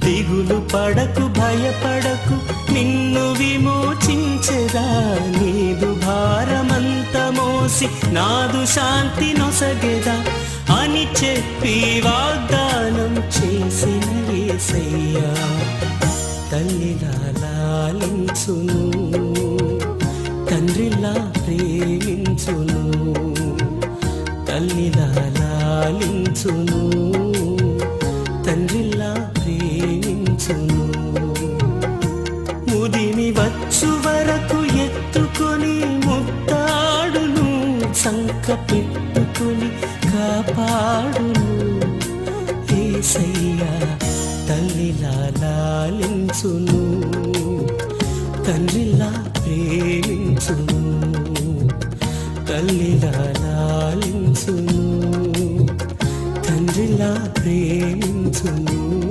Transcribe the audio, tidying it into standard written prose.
దిగులు పడకు భయపడకు నిన్ను విమోచించెదా, నీదు భారమంత మోసి నాదు శాంతి నొసగెదా అని చెప్పి వాగ్దానం చేసిన యేసయ్యా. తల్లిలా లాలించును, తండ్రిలా ప్రేమించును, తల్లిలా లాలించును, తండ్రిలా ప్రేమించును. ముదిమి వచ్చు వరకు ఎత్తుకొని ముత్తాడును, సంక పెట్టుకొని కాపాడును యేసయ్యా. తల్లిలా లాలించును, తండ్రిలా ప్రేమించును, తల్లిలా లాలించును, తండ్రిలా ప్రేమించును.